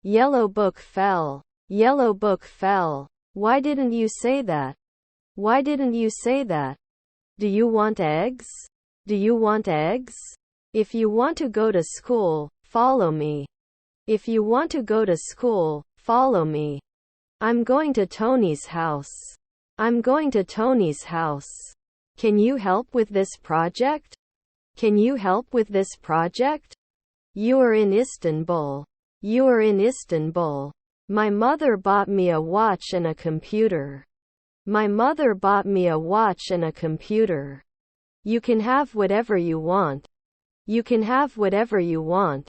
Yellow book fell. Yellow book fell. Why didn't you say that? Why didn't you say that? Do you want eggs? Do you want eggs? If you want to go to school, follow me. If you want to go to school, follow me. I'm going to Tony's house. I'm going to Tony's house. Can you help with this project? Can you help with this project? You are in Istanbul. You are in Istanbul. My mother bought me a watch and a computer. My mother bought me a watch and a computer. You can have whatever you want. You can have whatever you want.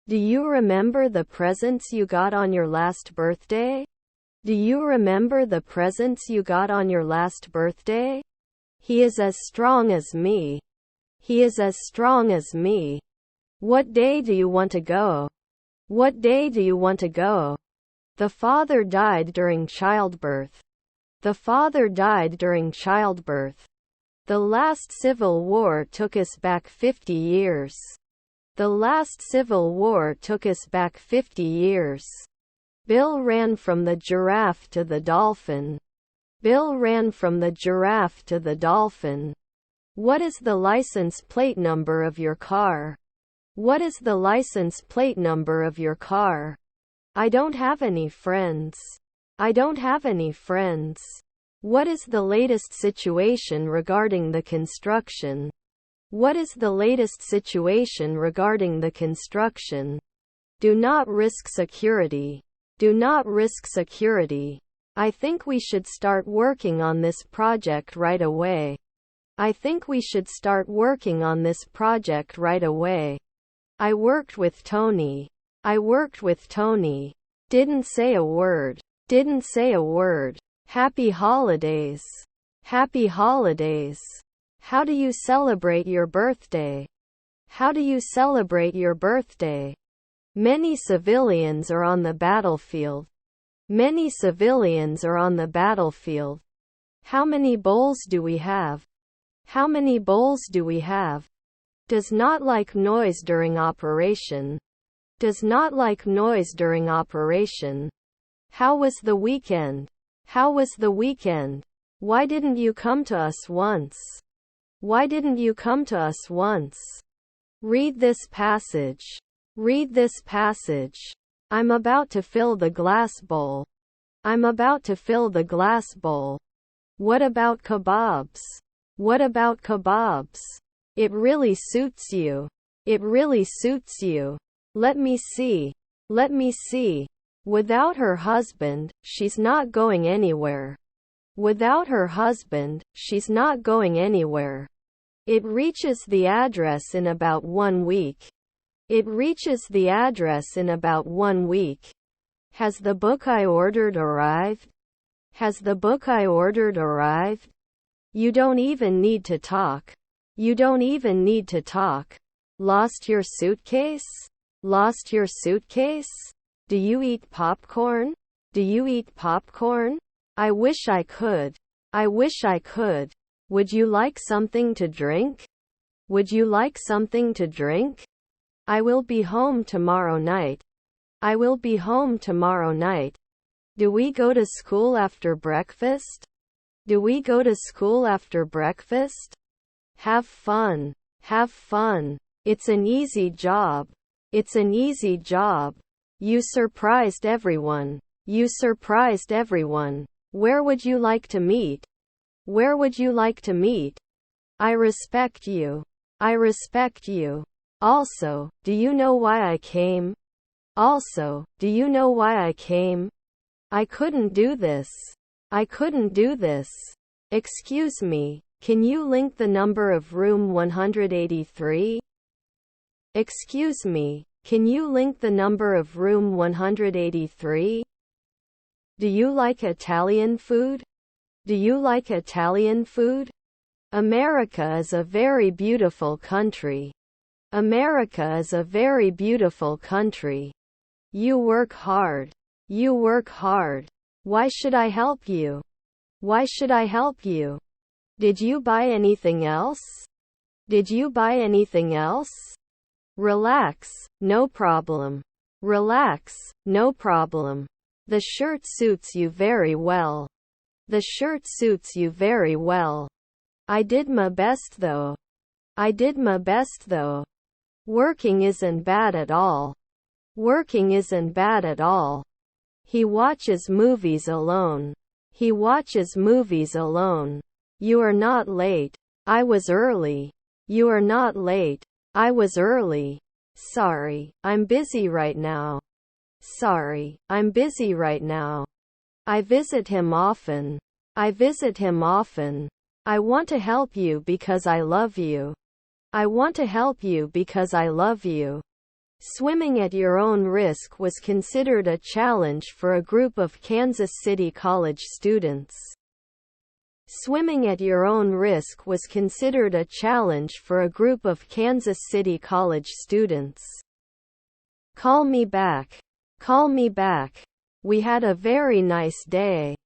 Do you remember the presents you got on your last birthday? Do you remember the presents you got on your last birthday? He is as strong as me. He is as strong as me. What day do you want to go? What day do you want to go? The father died during childbirth. The father died during childbirth. The last civil war took us back 50 years. The last civil war took us back 50 years. Bill ran from the giraffe to the dolphin. Bill ran from the giraffe to the dolphin. What is the license plate number of your car? What is the license plate number of your car? I don't have any friends. I don't have any friends. What is the latest situation regarding the construction? What is the latest situation regarding the construction? Do not risk security. Do not risk security. I think we should start working on this project right away. I think we should start working on this project right away. I worked with Tony. I worked with Tony. Didn't say a word. Didn't say a word. Happy holidays. Happy holidays. How do you celebrate your birthday? How do you celebrate your birthday? Many civilians are on the battlefield. Many civilians are on the battlefield. How many bowls do we have? How many bowls do we have? Does not like noise during operation. Does not like noise during operation. How was the weekend? How was the weekend? Why didn't you come to us once? Why didn't you come to us once? Read this passage. Read this passage. I'm about to fill the glass bowl. I'm about to fill the glass bowl. What about kebabs? What about kebabs? It really suits you. It really suits you. Let me see. Let me see. Without her husband, she's not going anywhere. Without her husband, she's not going anywhere. It reaches the address in about 1 week. It reaches the address in about 1 week. Has the book I ordered arrived? Has the book I ordered arrived? You don't even need to talk. You don't even need to talk. Lost your suitcase? Lost your suitcase? Do you eat popcorn? Do you eat popcorn? I wish I could. I wish I could. Would you like something to drink? Would you like something to drink? I will be home tomorrow night. I will be home tomorrow night. Do we go to school after breakfast? Do we go to school after breakfast? Have fun. Have fun. It's an easy job. It's an easy job. You surprised everyone. You surprised everyone. Where would you like to meet? Where would you like to meet? I respect you. I respect you. Also, do you know why I came? Also, do you know why I came? I couldn't do this. I couldn't do this. Excuse me, can you link the number of room 183? Excuse me, can you link the number of room 183? Do you like Italian food? Do you like Italian food? America is a very beautiful country. America is a very beautiful country. You work hard. You work hard. Why should I help you? Why should I help you? Did you buy anything else? Did you buy anything else? Relax, no problem. Relax, no problem. The shirt suits you very well. The shirt suits you very well. I did my best though. I did my best though. Working isn't bad at all. Working isn't bad at all. He watches movies alone. He watches movies alone. You are not late. I was early. You are not late. I was early. Sorry, I'm busy right now. Sorry, I'm busy right now. I visit him often. I visit him often. I want to help you because I love you. I want to help you because I love you. Swimming at your own risk was considered a challenge for a group of Kansas City College students. Swimming at your own risk was considered a challenge for a group of Kansas City College students. Call me back. Call me back. We had a very nice day.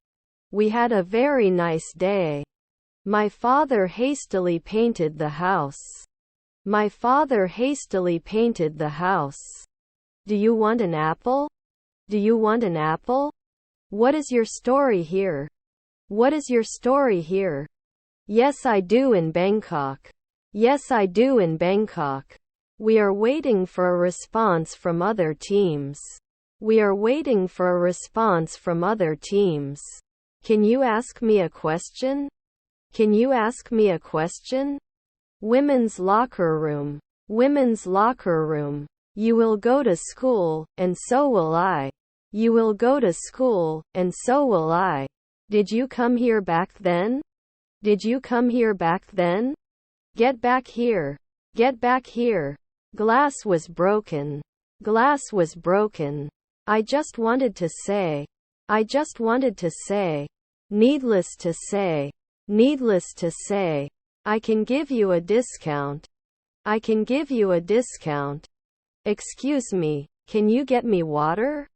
We had a very nice day. My father hastily painted the house. My father hastily painted the house. Do you want an apple? Do you want an apple? What is your story here? What is your story here? Yes, I do in Bangkok. Yes, I do in Bangkok. We are waiting for a response from other teams. We are waiting for a response from other teams. Can you ask me a question? Can you ask me a question? Women's locker room. Women's locker room. You will go to school, and so will I. You will go to school, and so will I. Did you come here back then? Did you come here back then? Get back here. Get back here. Glass was broken. Glass was broken. I just wanted to say. I just wanted to say. Needless to say. Needless to say. I can give you a discount. I can give you a discount. Excuse me, can you get me water?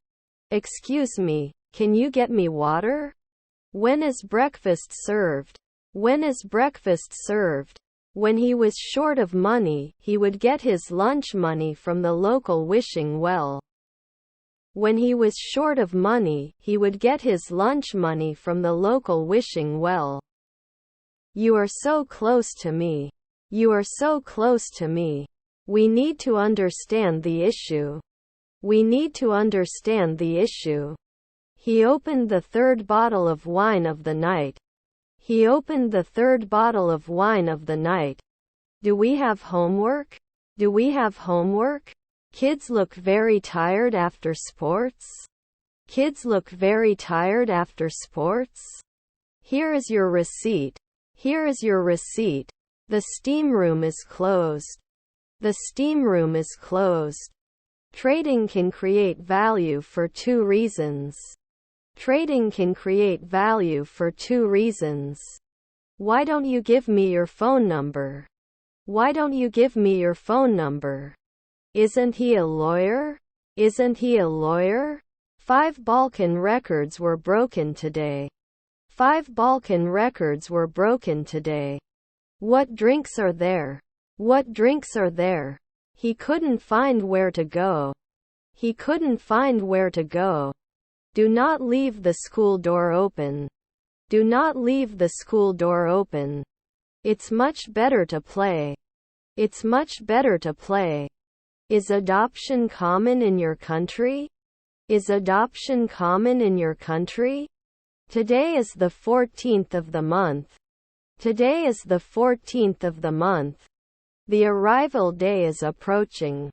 Excuse me, can you get me water? When is breakfast served? When is breakfast served? When he was short of money, he would get his lunch money from the local wishing well. When he was short of money, he would get his lunch money from the local wishing well. You are so close to me. You are so close to me. We need to understand the issue. We need to understand the issue. He opened the third bottle of wine of the night. He opened the third bottle of wine of the night. Do we have homework? Do we have homework? Kids look very tired after sports. Kids look very tired after sports. Here is your receipt. Here is your receipt. The steam room is closed. The steam room is closed. Trading can create value for two reasons. Trading can create value for two reasons. Why don't you give me your phone number? Why don't you give me your phone number? Isn't he a lawyer? Isn't he a lawyer? 5 Balkan records were broken today. 5 Balkan records were broken today. What drinks are there? What drinks are there? He couldn't find where to go. He couldn't find where to go. Do not leave the school door open. Do not leave the school door open. It's much better to play. It's much better to play. Is adoption common in your country? Is adoption common in your country? Today is the 14th of the month. Today is the 14th of the month. The arrival day is approaching.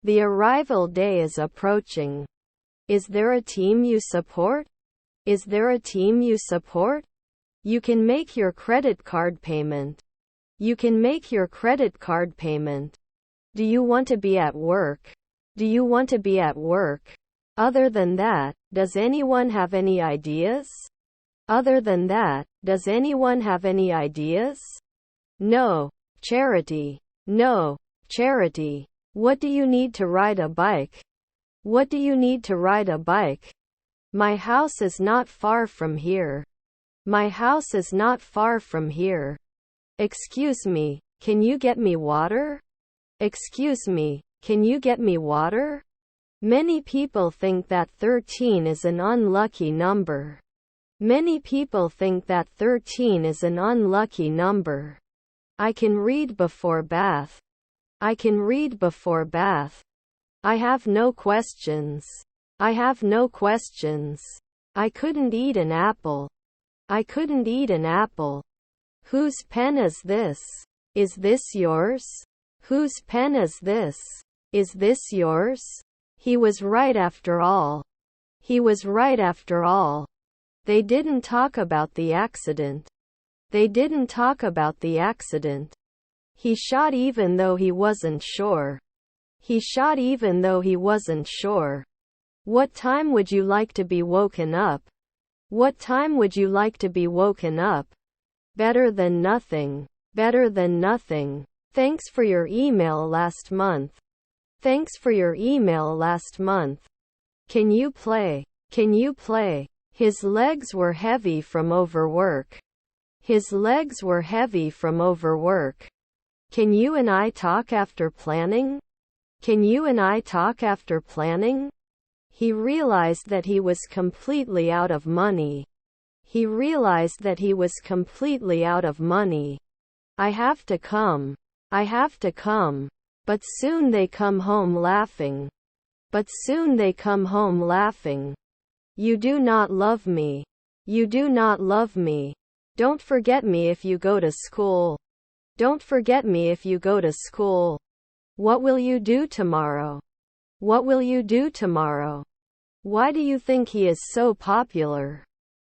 The arrival day is approaching. Is there a team you support? Is there a team you support? You can make your credit card payment. You can make your credit card payment. Do you want to be at work? Do you want to be at work? Other than that, does anyone have any ideas? Other than that, does anyone have any ideas? No. Charity. No. Charity. What do you need to ride a bike? What do you need to ride a bike? My house is not far from here. My house is not far from here. Excuse me, can you get me water? Excuse me, can you get me water? Many people think that 13 is an unlucky number. Many people think that 13 is an unlucky number. I can read before bath. I can read before bath. I have no questions. I have no questions. I couldn't eat an apple. I couldn't eat an apple. Whose pen is this? Is this yours? Whose pen is this? Is this yours? He was right after all. He was right after all. They didn't talk about the accident. They didn't talk about the accident. He shot even though he wasn't sure. He shot even though he wasn't sure. What time would you like to be woken up? What time would you like to be woken up? Better than nothing. Better than nothing. Thanks for your email last month. Thanks for your email last month. Can you play? Can you play? His legs were heavy from overwork. His legs were heavy from overwork. Can you and I talk after planning? Can you and I talk after planning? He realized that he was completely out of money. He realized that he was completely out of money. I have to come. I have to come. But soon they come home laughing. But soon they come home laughing. You do not love me. You do not love me. Don't forget me if you go to school. Don't forget me if you go to school. What will you do tomorrow? What will you do tomorrow? Why do you think he is so popular?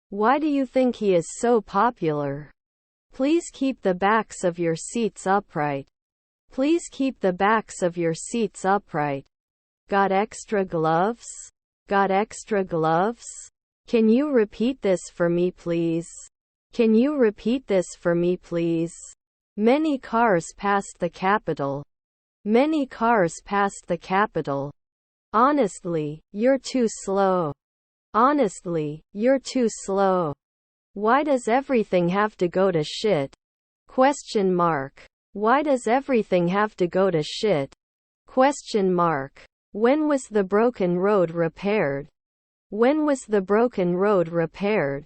Why do you think he is so popular? Please keep the backs of your seats upright. Please keep the backs of your seats upright. Got extra gloves? Got extra gloves? Can you repeat this for me, please? Can you repeat this for me, please? Many cars passed the Capitol. Many cars passed the Capitol. Honestly, you're too slow. Honestly, you're too slow. Why does everything have to go to shit? Question mark. Why does everything have to go to shit? Question mark. When was the broken road repaired? When was the broken road repaired?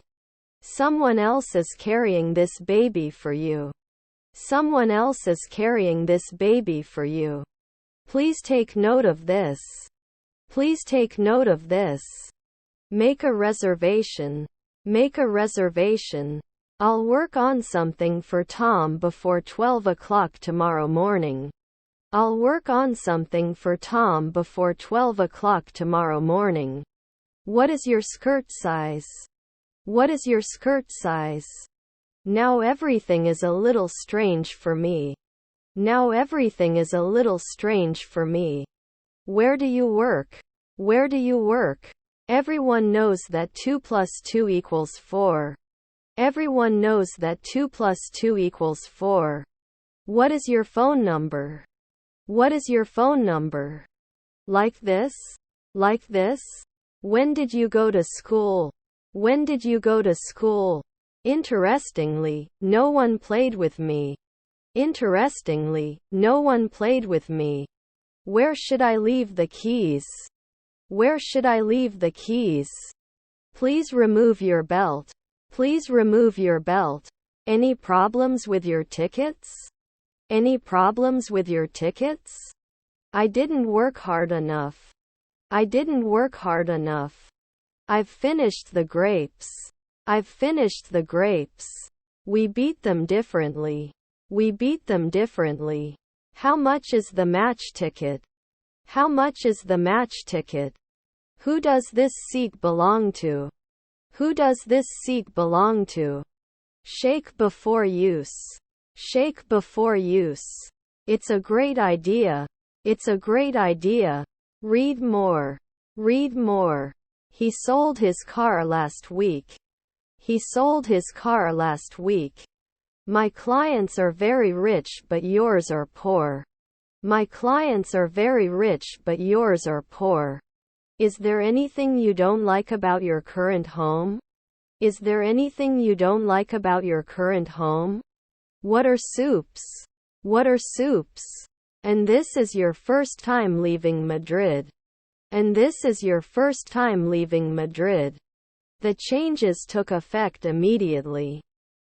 Someone else is carrying this baby for you. Someone else is carrying this baby for you. Please take note of this. Please take note of this. Make a reservation. Make a reservation. I'll work on something for Tom before 12 o'clock tomorrow morning. I'll work on something for Tom before 12 o'clock tomorrow morning. What is your skirt size? What is your skirt size? Now everything is a little strange for me. Now everything is a little strange for me. Where do you work? Where do you work? Everyone knows that 2 plus 2 equals 4. Everyone knows that 2 plus 2 equals 4. What is your phone number? What is your phone number? Like this? Like this? When did you go to school? When did you go to school? Interestingly, no one played with me. Interestingly, no one played with me. Where should I leave the keys? Where should I leave the keys? Please remove your belt. Please remove your belt. Any problems with your tickets? Any problems with your tickets? I didn't work hard enough. I didn't work hard enough. I've finished the grapes. I've finished the grapes. We beat them differently. We beat them differently. How much is the match ticket? How much is the match ticket? Who does this seat belong to? Who does this seat belong to? Shake before use. Shake before use. It's a great idea. It's a great idea. Read more. Read more. He sold his car last week. He sold his car last week. My clients are very rich but yours are poor. My clients are very rich but yours are poor. Is there anything you don't like about your current home? Is there anything you don't like about your current home? What are soups? What are soups? And this is your first time leaving Madrid. And this is your first time leaving Madrid. The changes took effect immediately.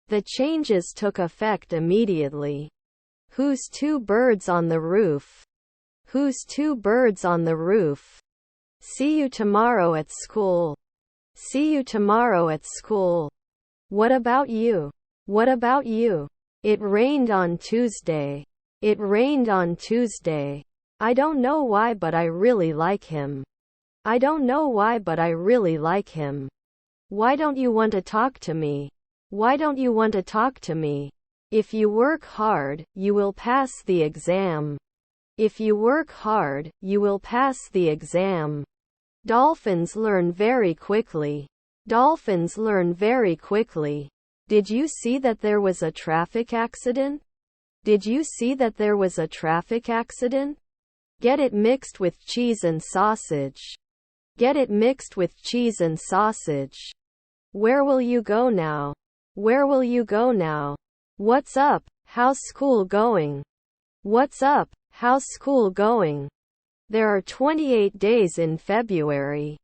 The changes took effect immediately. Who's two birds on the roof? Who's two birds on the roof? See you tomorrow at school. See you tomorrow at school. What about you? What about you? It rained on Tuesday. It rained on Tuesday. I don't know why, but I really like him. I don't know why, but I really like him. Why don't you want to talk to me? Why don't you want to talk to me? If you work hard, you will pass the exam. If you work hard, you will pass the exam. Dolphins learn very quickly. Dolphins learn very quickly. Did you see that there was a traffic accident? Did you see that there was a traffic accident? Get it mixed with cheese and sausage. Get it mixed with cheese and sausage. Where will you go now? Where will you go now? What's up? How's school going? What's up? How's school going? There are 28 days in February.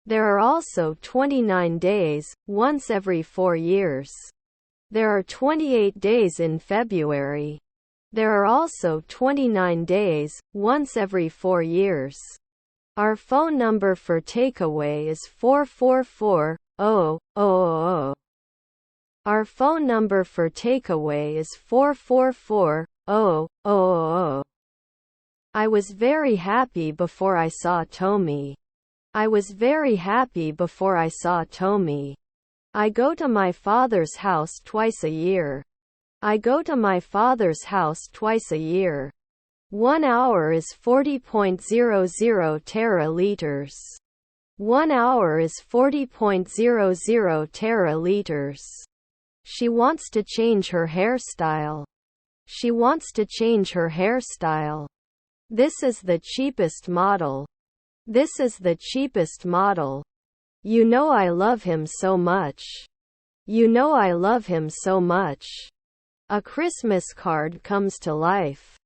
There are also 29 days, once every 4 years. There are 28 days in February. There are also 29 days, once every 4 years. Our phone number for takeaway is 444-0000. Our phone number for takeaway is 444-0000. I was very happy before I saw Tommy. I was very happy before I saw Tommy. I go to my father's house twice a year. I go to my father's house twice a year. 1 hour is 40.00 teraliters. 1 hour is 40.00 teraliters. She wants to change her hairstyle. She wants to change her hairstyle. This is the cheapest model. This is the cheapest model. You know I love him so much. You know I love him so much. A Christmas card comes to life.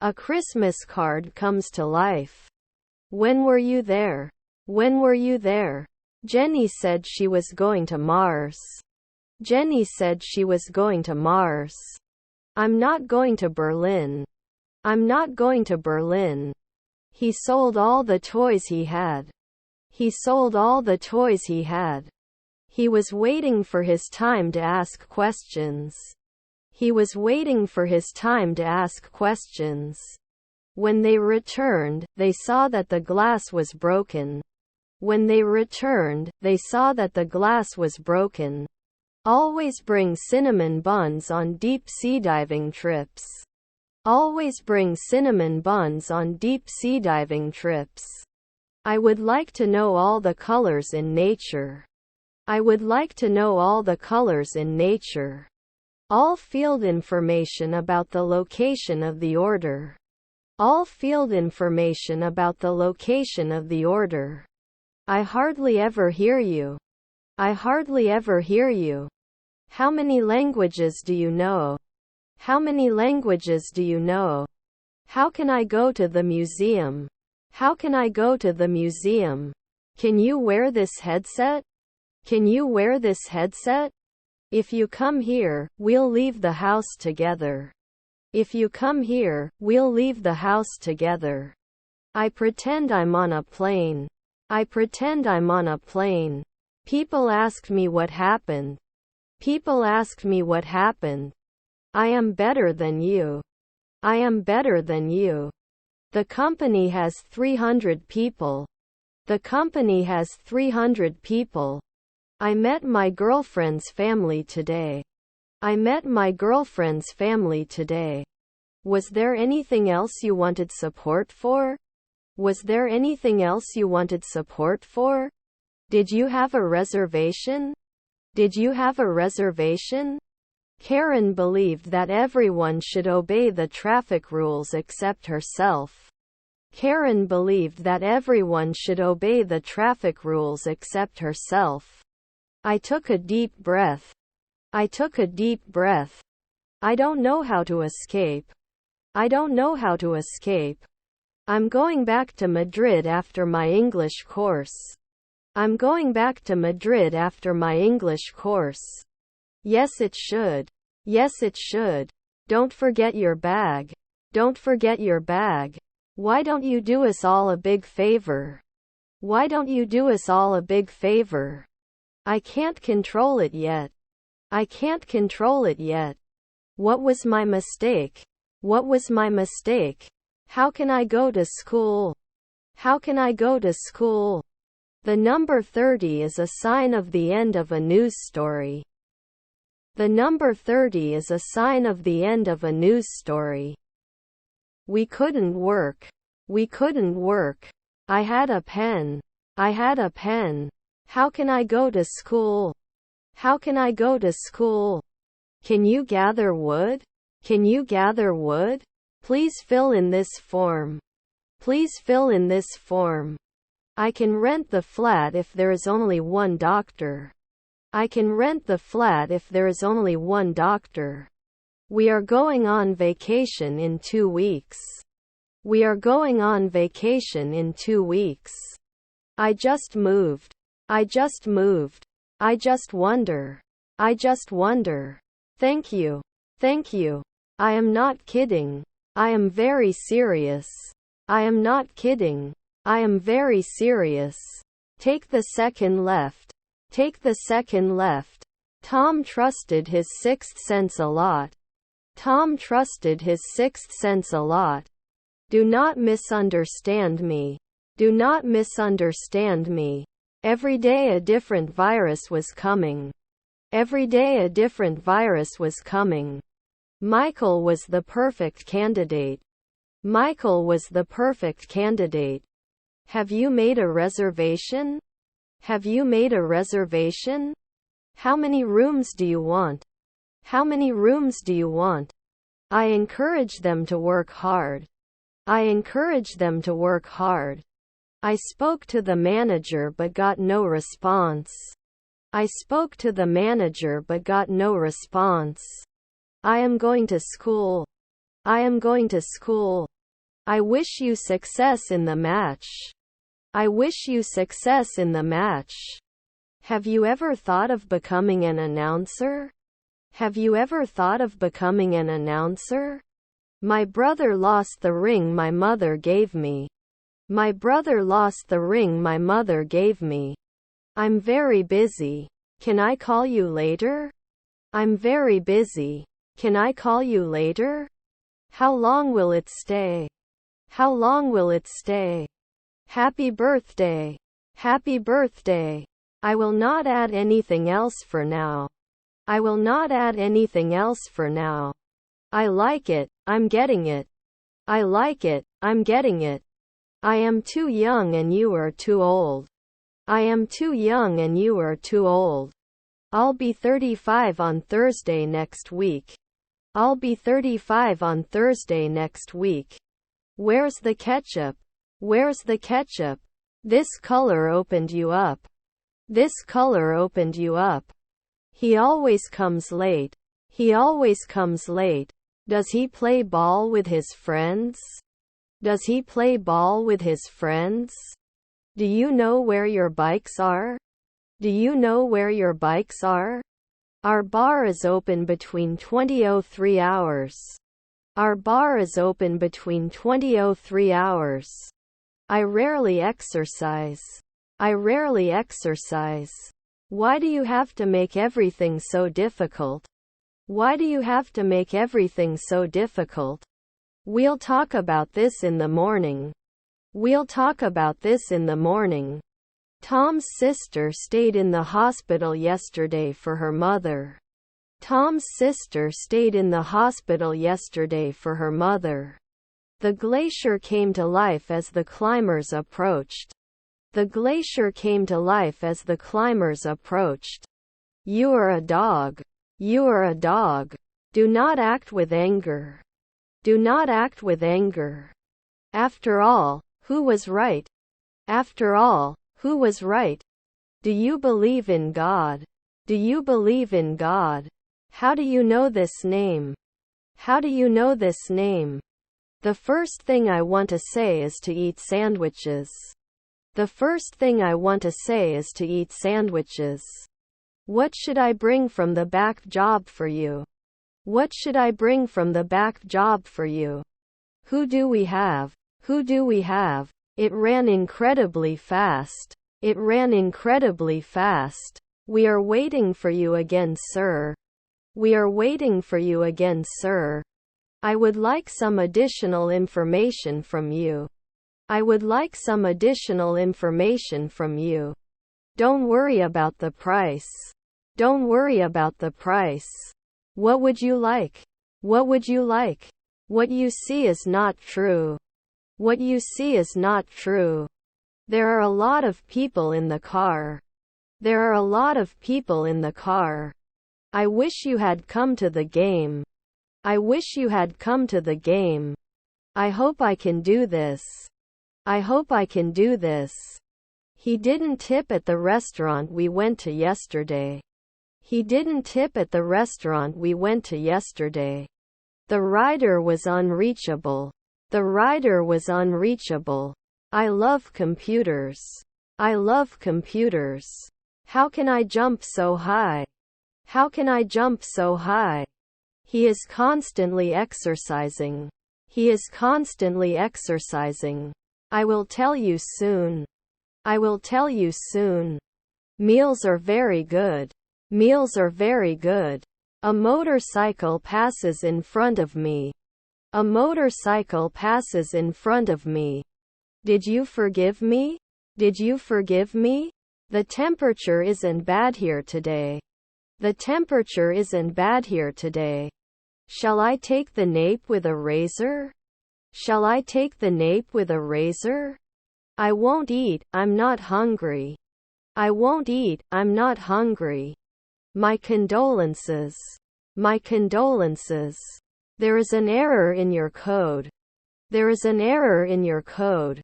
A Christmas card comes to life. When were you there? When were you there? Jenny said she was going to Mars. Jenny said she was going to Mars. I'm not going to Berlin. I'm not going to Berlin. He sold all the toys he had. He sold all the toys he had. He was waiting for his time to ask questions. He was waiting for his time to ask questions. When they returned, they saw that the glass was broken. When they returned, they saw that the glass was broken. Always bring cinnamon buns on deep-sea diving trips. Always bring cinnamon buns on deep-sea diving trips. I would like to know all the colors in nature. I would like to know all the colors in nature. All field information about the location of the order. All field information about the location of the order. I hardly ever hear you. I hardly ever hear you. How many languages do you know? How many languages do you know? How can I go to the museum? How can I go to the museum? Can you wear this headset? Can you wear this headset? If you come here, we'll leave the house together. If you come here, we'll leave the house together. I pretend I'm on a plane. I pretend I'm on a plane. People ask me what happened. People ask me what happened. I am better than you. I am better than you. The company has 300 people. The company has 300 people. I met my girlfriend's family today. I met my girlfriend's family today. Was there anything else you wanted support for? Was there anything else you wanted support for? Did you have a reservation? Did you have a reservation? Karen believed that everyone should obey the traffic rules except herself. Karen believed that everyone should obey the traffic rules except herself. I took a deep breath. I took a deep breath. I don't know how to escape. I don't know how to escape. I'm going back to Madrid after my English course. I'm going back to Madrid after my English course. Yes, it should. Yes, it should. Don't forget your bag. Don't forget your bag. Why don't you do us all a big favor? Why don't you do us all a big favor? I can't control it yet. I can't control it yet. What was my mistake? What was my mistake? How can I go to school? How can I go to school? The number 30 is a sign of the end of a news story. The number 30 is a sign of the end of a news story. We couldn't work. We couldn't work. I had a pen. I had a pen. How can I go to school? How can I go to school? Can you gather wood? Can you gather wood? Please fill in this form. Please fill in this form. I can rent the flat if there is only one doctor. I can rent the flat if there is only one doctor. We are going on vacation in 2 weeks. We are going on vacation in 2 weeks. I just moved. I just moved. I just wonder. I just wonder. Thank you. Thank you. I am not kidding. I am very serious. I am not kidding. I am very serious. Take the second left. Take the second left. Tom trusted his sixth sense a lot. Tom trusted his sixth sense a lot. Do not misunderstand me. Do not misunderstand me. Every day a different virus was coming. Every day a different virus was coming. Michael was the perfect candidate. Michael was the perfect candidate. Have you made a reservation? Have you made a reservation? How many rooms do you want? How many rooms do you want? I encourage them to work hard. I encourage them to work hard. I spoke to the manager but got no response. I spoke to the manager but got no response. I am going to school. I am going to school. I wish you success in the match. I wish you success in the match. Have you ever thought of becoming an announcer? Have you ever thought of becoming an announcer? My brother lost the ring my mother gave me. My brother lost the ring my mother gave me. I'm very busy. Can I call you later? I'm very busy. Can I call you later? How long will it stay? How long will it stay? Happy birthday. Happy birthday. I will not add anything else for now. I will not add anything else for now. I like it, I'm getting it. I like it, I'm getting it. I am too young and you are too old. I am too young and you are too old. I'll be 35 on Thursday next week. I'll be 35 on Thursday next week. Where's the ketchup? Where's the ketchup? This color opened you up. This color opened you up. He always comes late. He always comes late. Does he play ball with his friends? Does he play ball with his friends? Do you know where your bikes are? Do you know where your bikes are? Our bar is open between 20:03 hours. Our bar is open between 20:03 hours. I rarely exercise. I rarely exercise. Why do you have to make everything so difficult? Why do you have to make everything so difficult? We'll talk about this in the morning. We'll talk about this in the morning. Tom's sister stayed in the hospital yesterday for her mother. Tom's sister stayed in the hospital yesterday for her mother. The glacier came to life as the climbers approached. The glacier came to life as the climbers approached. You are a dog. You are a dog. Do not act with anger. Do not act with anger. After all, who was right? After all, who was right? Do you believe in God? Do you believe in God? How do you know this name? How do you know this name? The first thing I want to say is to eat sandwiches. The first thing I want to say is to eat sandwiches. What should I bring from the back job for you? What should I bring from the back job for you? Who do we have? Who do we have? It ran incredibly fast. It ran incredibly fast. We are waiting for you again, sir. We are waiting for you again, sir. I would like some additional information from you. I would like some additional information from you. Don't worry about the price. Don't worry about the price. What would you like? What would you like? What you see is not true. What you see is not true. There are a lot of people in the car. There are a lot of people in the car. I wish you had come to the game. I wish you had come to the game. I hope I can do this. I hope I can do this. He didn't tip at the restaurant we went to yesterday. He didn't tip at the restaurant we went to yesterday. The rider was unreachable. The rider was unreachable. I love computers. I love computers. How can I jump so high? How can I jump so high? He is constantly exercising. He is constantly exercising. I will tell you soon. I will tell you soon. Meals are very good. Meals are very good. A motorcycle passes in front of me. A motorcycle passes in front of me. Did you forgive me? Did you forgive me? The temperature isn't bad here today. The temperature isn't bad here today. Shall I take the nape with a razor? Shall I take the nape with a razor? I won't eat, I'm not hungry. I won't eat, I'm not hungry. My condolences. My condolences. There is an error in your code. There is an error in your code.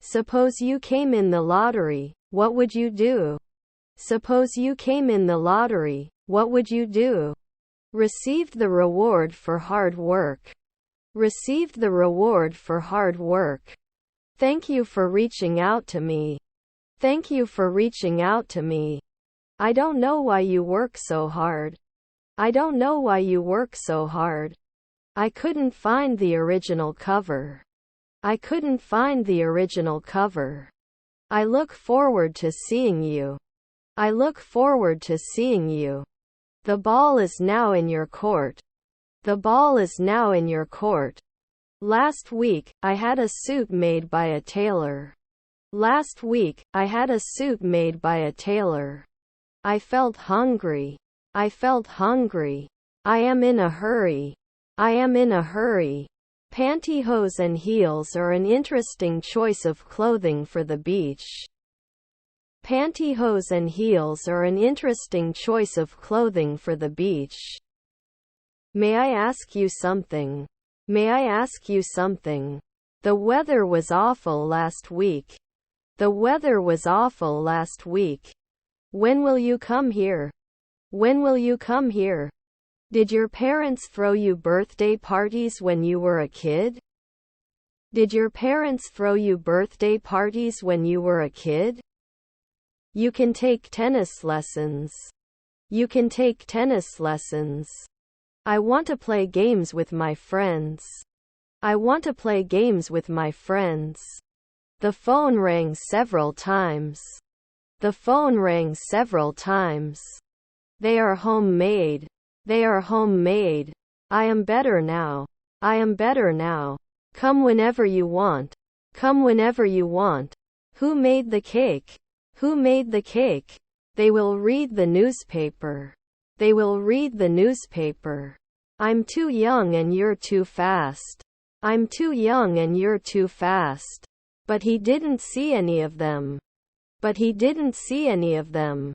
Suppose you came in the lottery, what would you do? Suppose you came in the lottery, what would you do? Received the reward for hard work. Received the reward for hard work. Thank you for reaching out to me. Thank you for reaching out to me. I don't know why you work so hard. I don't know why you work so hard. I couldn't find the original cover. I couldn't find the original cover. I look forward to seeing you. I look forward to seeing you. The ball is now in your court. The ball is now in your court. Last week, I had a suit made by a tailor. Last week, I had a suit made by a tailor. I felt hungry. I felt hungry. I am in a hurry. I am in a hurry. Pantyhose and heels are an interesting choice of clothing for the beach. Pantyhose and heels are an interesting choice of clothing for the beach. May I ask you something? May I ask you something? The weather was awful last week. The weather was awful last week. When will you come here? When will you come here? Did your parents throw you birthday parties when you were a kid? Did your parents throw you birthday parties when you were a kid? You can take tennis lessons. You can take tennis lessons. I want to play games with my friends. I want to play games with my friends. The phone rang several times. The phone rang several times. They are homemade. They are homemade. I am better now. I am better now. Come whenever you want. Come whenever you want. Who made the cake? Who made the cake? They will read the newspaper. They will read the newspaper. I'm too young and you're too fast. I'm too young and you're too fast. But he didn't see any of them. But he didn't see any of them.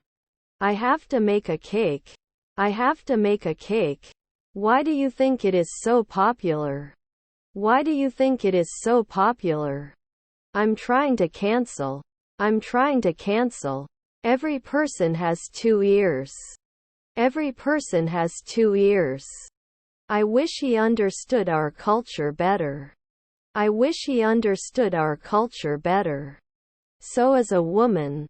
I have to make a cake. I have to make a cake. Why do you think it is so popular? Why do you think it is so popular? I'm trying to cancel. I'm trying to cancel. Every person has 2 ears. Every person has 2 ears. I wish he understood our culture better. I wish he understood our culture better. So as a woman,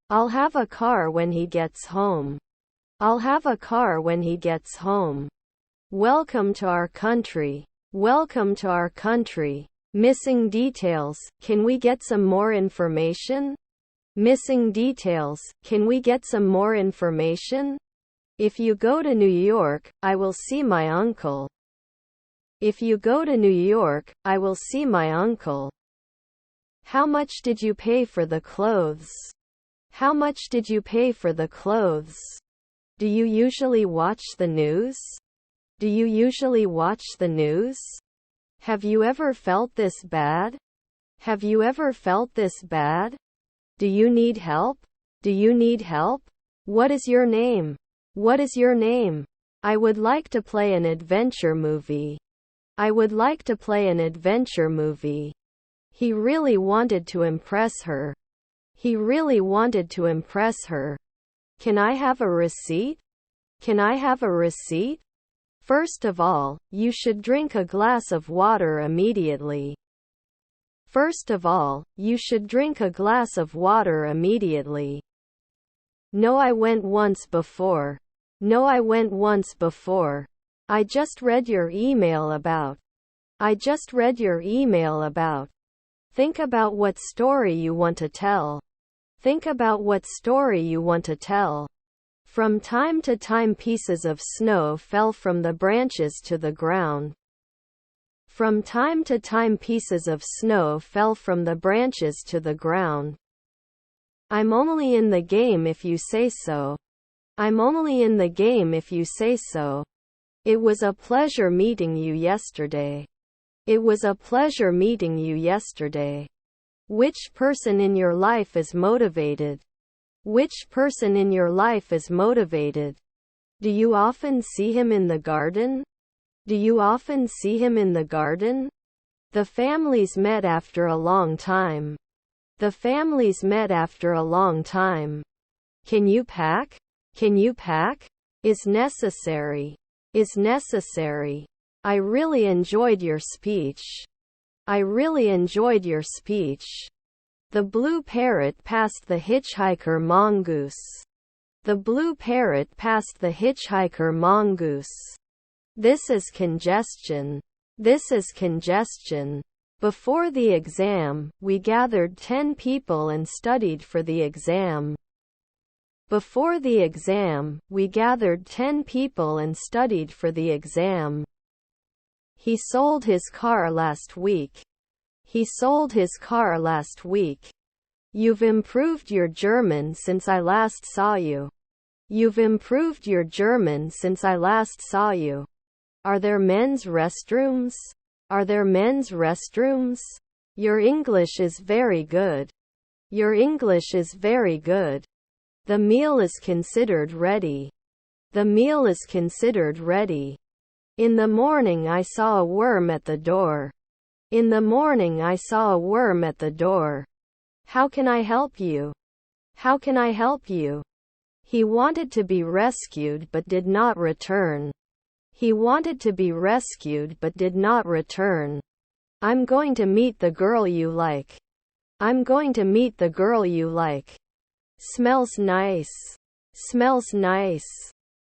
I'll have a car when he gets home. I'll have a car when he gets home. Welcome to our country. Welcome to our country. Missing details. Can we get some more information? Missing details. Can we get some more information? If you go to New York, I will see my uncle. If you go to New York, I will see my uncle. How much did you pay for the clothes? How much did you pay for the clothes? Do you usually watch the news? Do you usually watch the news? Have you ever felt this bad? Have you ever felt this bad? Do you need help? Do you need help? What is your name? What is your name? I would like to play an adventure movie. I would like to play an adventure movie. He really wanted to impress her. He really wanted to impress her. Can I have a receipt? Can I have a receipt? First of all, you should drink a glass of water immediately. First of all, you should drink a glass of water immediately. No, I went once before. No, I went once before. I just read your email about. I just read your email about. Think about what story you want to tell. Think about what story you want to tell. From time to time pieces of snow fell from the branches to the ground. From time to time pieces of snow fell from the branches to the ground. I'm only in the game if you say so. I'm only in the game if you say so. It was a pleasure meeting you yesterday. It was a pleasure meeting you yesterday. Which person in your life is motivated? Which person in your life is motivated? Do you often see him in the garden? Do you often see him in the garden? The families met after a long time. The families met after a long time. Can you pack? Can you pack? Is necessary. Is necessary. I really enjoyed your speech. I really enjoyed your speech. The blue parrot passed the hitchhiker mongoose. The blue parrot passed the hitchhiker mongoose. This is congestion. This is congestion. Before the exam, we gathered 10 people and studied for the exam. Before the exam, we gathered 10 people and studied for the exam. He sold his car last week. He sold his car last week. You've improved your German since I last saw you. You've improved your German since I last saw you. Are there men's restrooms? Are there men's restrooms? Your English is very good. Your English is very good. The meal is considered ready. The meal is considered ready. In the morning I saw a worm at the door. In the morning I saw a worm at the door. How can I help you? How can I help you? He wanted to be rescued but did not return. He wanted to be rescued but did not return. I'm going to meet the girl you like. I'm going to meet the girl you like. Smells nice. Smells nice.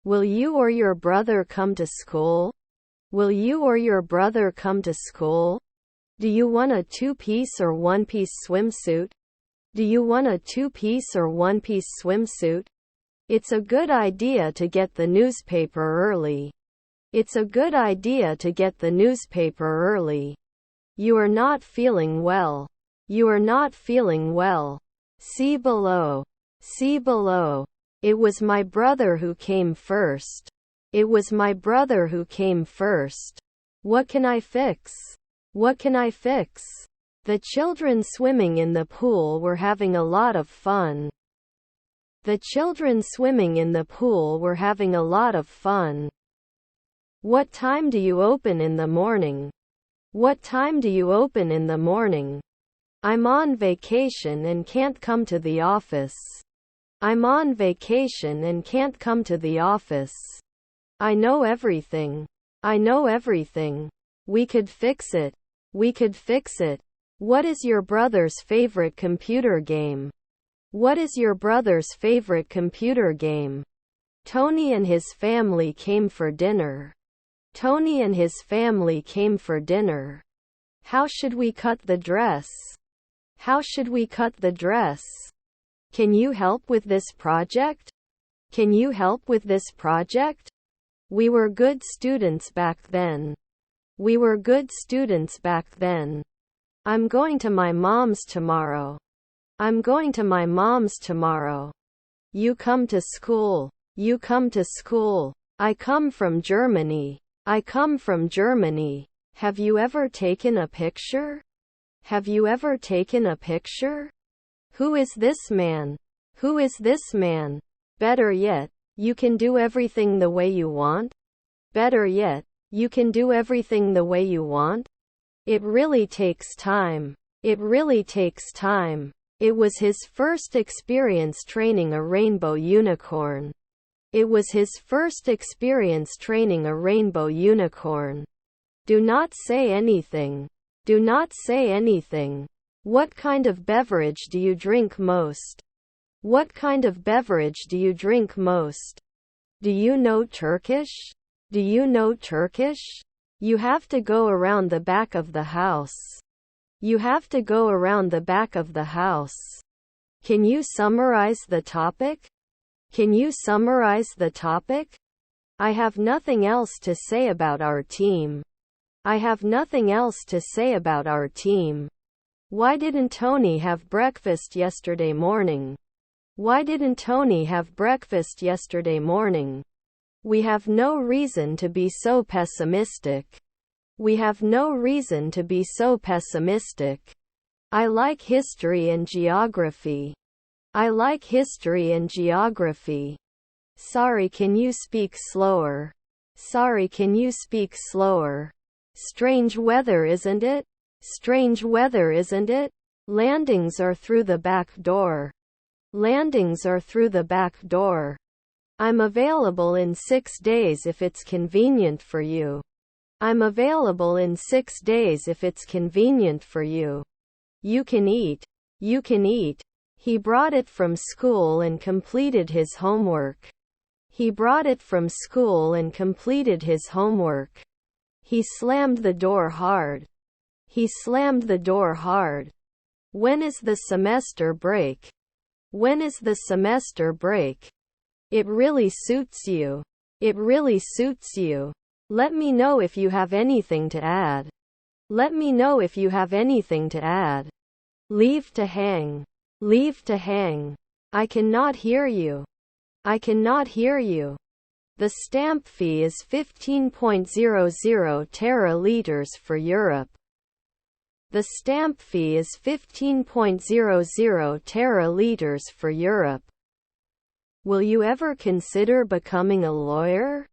Will you or your brother come to school? Will you or your brother come to school? Do you want a 2-piece or 1-piece swimsuit? Do you want a 2-piece or 1-piece swimsuit? It's a good idea to get the newspaper early. It's a good idea to get the newspaper early. You are not feeling well. You are not feeling well. See below. See below. It was my brother who came first. It was my brother who came first. What can I fix? What can I fix? The children swimming in the pool were having a lot of fun. The children swimming in the pool were having a lot of fun. What time do you open in the morning? What time do you open in the morning? I'm on vacation and can't come to the office. I'm on vacation and can't come to the office. I know everything. I know everything. We could fix it. We could fix it. What is your brother's favorite computer game? What is your brother's favorite computer game? Tony and his family came for dinner. Tony and his family came for dinner. How should we cut the dress? How should we cut the dress? Can you help with this project? Can you help with this project? We were good students back then. We were good students back then. I'm going to my mom's tomorrow. I'm going to my mom's tomorrow. You come to school. You come to school. I come from Germany. I come from Germany. Have you ever taken a picture? Have you ever taken a picture? Who is this man? Who is this man? Better yet, you can do everything the way you want? Better yet, you can do everything the way you want? It really takes time. It really takes time. It was his first experience training a rainbow unicorn. It was his first experience training a rainbow unicorn. Do not say anything. Do not say anything. What kind of beverage do you drink most? What kind of beverage do you drink most? Do you know Turkish? Do you know Turkish? You have to go around the back of the house. You have to go around the back of the house. Can you summarize the topic? Can you summarize the topic? I have nothing else to say about our team. I have nothing else to say about our team. Why didn't Tony have breakfast yesterday morning? Why didn't Tony have breakfast yesterday morning? We have no reason to be so pessimistic. We have no reason to be so pessimistic. I like history and geography. I like history and geography. Sorry, can you speak slower? Sorry, can you speak slower? Strange weather, isn't it? Strange weather, isn't it? Landings are through the back door. Landings are through the back door. I'm available in 6 days if it's convenient for you. I'm available in 6 days if it's convenient for you. You can eat. You can eat. He brought it from school and completed his homework. He brought it from school and completed his homework. He slammed the door hard. He slammed the door hard. When is the semester break? When is the semester break? It really suits you. It really suits you. Let me know if you have anything to add. Let me know if you have anything to add. Leave to hang. Leave to hang. I cannot hear you. I cannot hear you. The stamp fee is 15.00 teraliters for Europe. The stamp fee is 15.00 teraliters for Europe. Will you ever consider becoming a lawyer?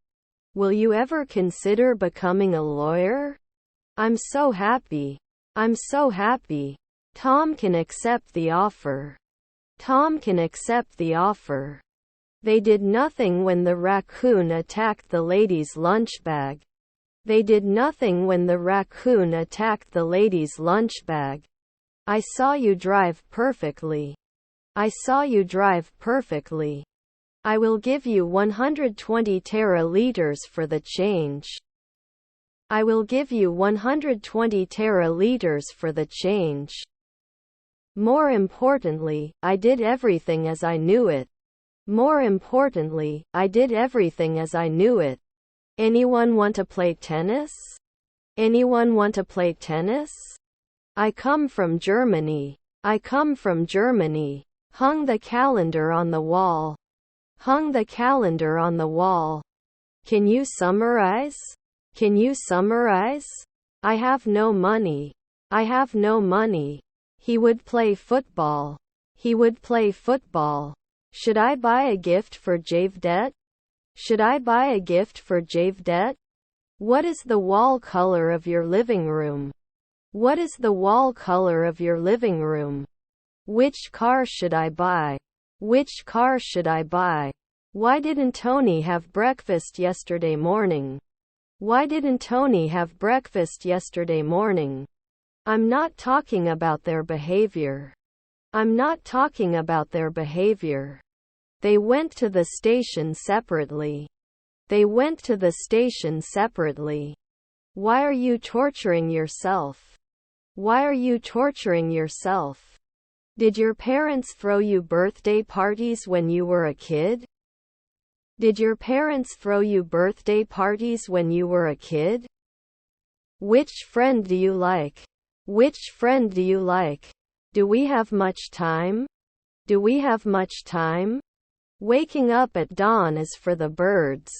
Will you ever consider becoming a lawyer? I'm so happy. I'm so happy. Tom can accept the offer. Tom can accept the offer. They did nothing when the raccoon attacked the lady's lunch bag. They did nothing when the raccoon attacked the lady's lunch bag. I saw you drive perfectly. I saw you drive perfectly. I will give you 120 teraliters for the change. I will give you 120 teraliters for the change. More importantly, I did everything as I knew it. More importantly, I did everything as I knew it. Anyone want to play tennis? Anyone want to play tennis? I come from Germany. I come from Germany. Hung the calendar on the wall. Hung the calendar on the wall. Can you summarize? Can you summarize? I have no money. I have no money. He would play football. He would play football. Should I buy a gift for Javdet? Should I buy a gift for Javdet? What is the wall color of your living room? What is the wall color of your living room? Which car should I buy? Which car should I buy? Why didn't Tony have breakfast yesterday morning? Why didn't Tony have breakfast yesterday morning? I'm not talking about their behavior. I'm not talking about their behavior. They went to the station separately. They went to the station separately. Why are you torturing yourself? Why are you torturing yourself? Did your parents throw you birthday parties when you were a kid? Did your parents throw you birthday parties when you were a kid? Which friend do you like? Which friend do you like? Do we have much time? Do we have much time? Waking up at dawn is for the birds.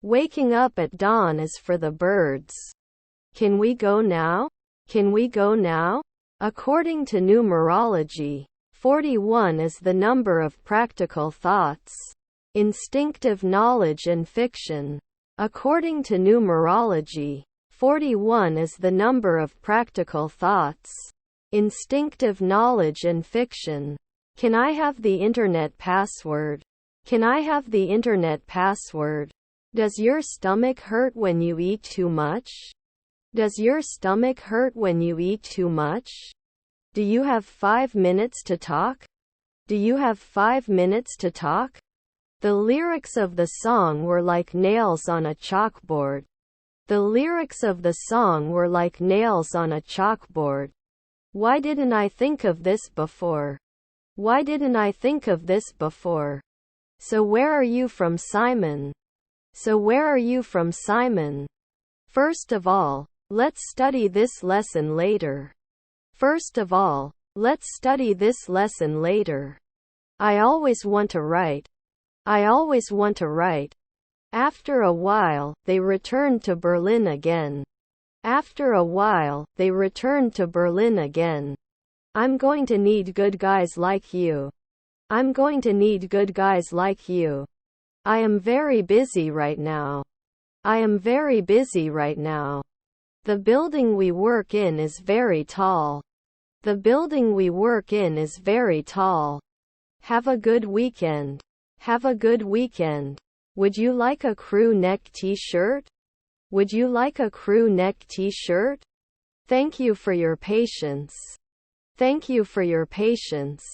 Waking up at dawn is for the birds. Can we go now? Can we go now? According to numerology, 41 is the number of practical thoughts, instinctive knowledge and fiction. According to numerology, 41 is the number of practical thoughts, instinctive knowledge and fiction. Can I have the internet password? Can I have the internet password? Does your stomach hurt when you eat too much? Does your stomach hurt when you eat too much? Do you have 5 minutes to talk? Do you have 5 minutes to talk? The lyrics of the song were like nails on a chalkboard. The lyrics of the song were like nails on a chalkboard. Why didn't I think of this before? Why didn't I think of this before? So where are you from, Simon? So where are you from, Simon? First of all, let's study this lesson later. First of all, let's study this lesson later. I always want to write. I always want to write. After a while, they returned to Berlin again. After a while, they returned to Berlin again. I'm going to need good guys like you. I'm going to need good guys like you. I am very busy right now. I am very busy right now. The building we work in is very tall. The building we work in is very tall. Have a good weekend. Have a good weekend. Would you like a crew neck t-shirt? Would you like a crew neck t-shirt? Thank you for your patience. Thank you for your patience.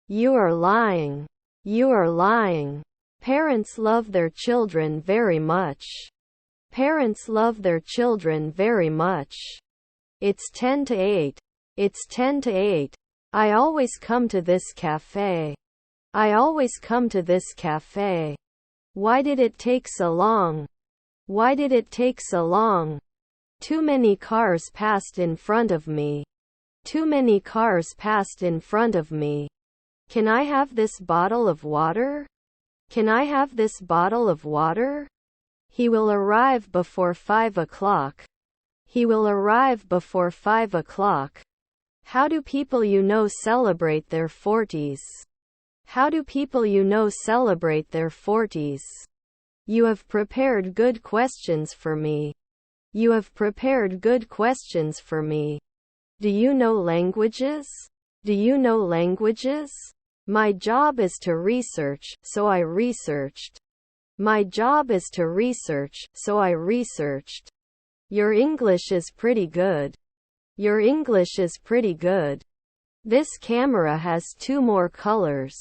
You are lying. You are lying. Parents love their children very much. Parents love their children very much. It's 10 to 8. It's 10 to 8. I always come to this cafe. I always come to this cafe. Why did it take so long? Why did it take so long? Too many cars passed in front of me. Too many cars passed in front of me. Can I have this bottle of water? Can I have this bottle of water? He will arrive before 5 o'clock. He will arrive before 5 o'clock. How do people you know celebrate their 40s? How do people you know celebrate their 40s? You have prepared good questions for me. You have prepared good questions for me. Do you know languages? Do you know languages? My job is to research, so I researched. My job is to research, so I researched. Your English is pretty good. Your English is pretty good. This camera has 2 more colors.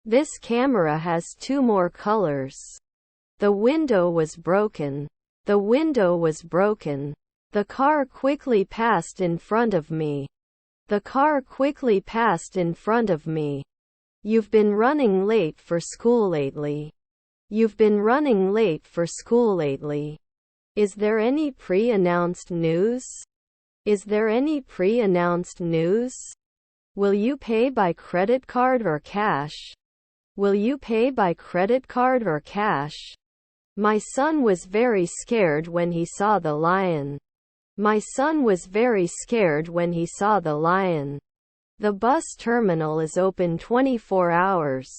This camera has 2 more colors. The window was broken. The window was broken. The car quickly passed in front of me. The car quickly passed in front of me. You've been running late for school lately. You've been running late for school lately. Is there any pre-announced news? Is there any pre-announced news? Will you pay by credit card or cash? Will you pay by credit card or cash? My son was very scared when he saw the lion. My son was very scared when he saw the lion. The bus terminal is open 24 hours.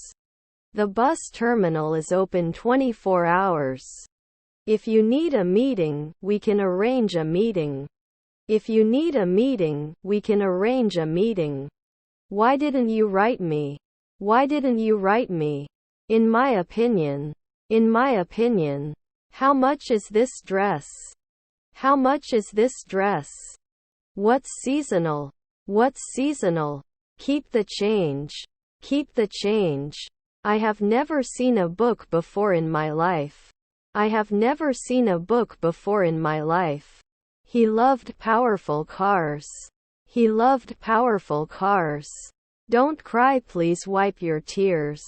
The bus terminal is open 24 hours. If you need a meeting, we can arrange a meeting. If you need a meeting, we can arrange a meeting. Why didn't you write me? Why didn't you write me? In my opinion. In my opinion. How much is this dress? How much is this dress? What's seasonal? What's seasonal? Keep the change. Keep the change. I have never seen a book before in my life. I have never seen a book before in my life. He loved powerful cars. He loved powerful cars. Don't cry, please wipe your tears.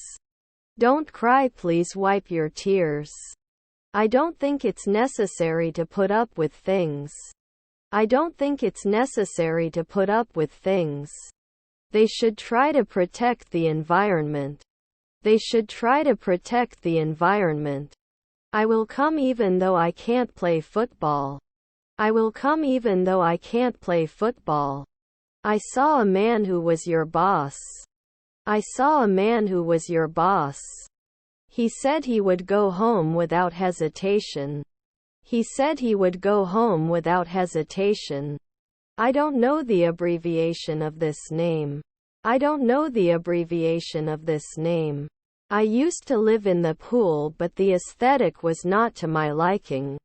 Don't cry, please wipe your tears. I don't think it's necessary to put up with things. I don't think it's necessary to put up with things. They should try to protect the environment. They should try to protect the environment. I will come even though I can't play football. I will come even though I can't play football. I saw a man who was your boss. I saw a man who was your boss. He said he would go home without hesitation. He said he would go home without hesitation. I don't know the abbreviation of this name. I don't know the abbreviation of this name. I used to live in the pool, but the aesthetic was not to my liking.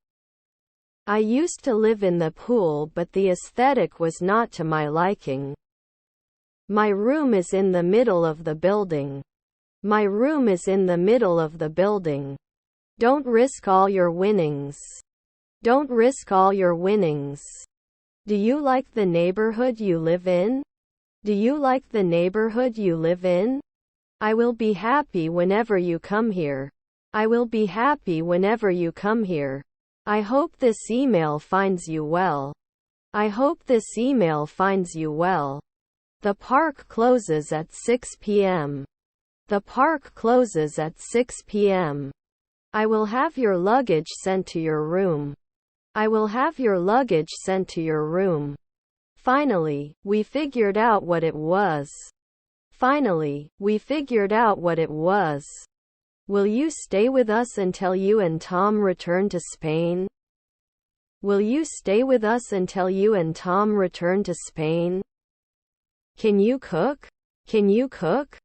I used to live in the pool, but the aesthetic was not to my liking. My room is in the middle of the building. My room is in the middle of the building. Don't risk all your winnings. Don't risk all your winnings. Do you like the neighborhood you live in? Do you like the neighborhood you live in? I will be happy whenever you come here. I will be happy whenever you come here. I hope this email finds you well. I hope this email finds you well. The park closes at 6 p.m. The park closes at 6 p.m. I will have your luggage sent to your room. I will have your luggage sent to your room. Finally, we figured out what it was. Finally, we figured out what it was. Will you stay with us until you and Tom return to Spain? Will you stay with us until you and Tom return to Spain? Can you cook? Can you cook?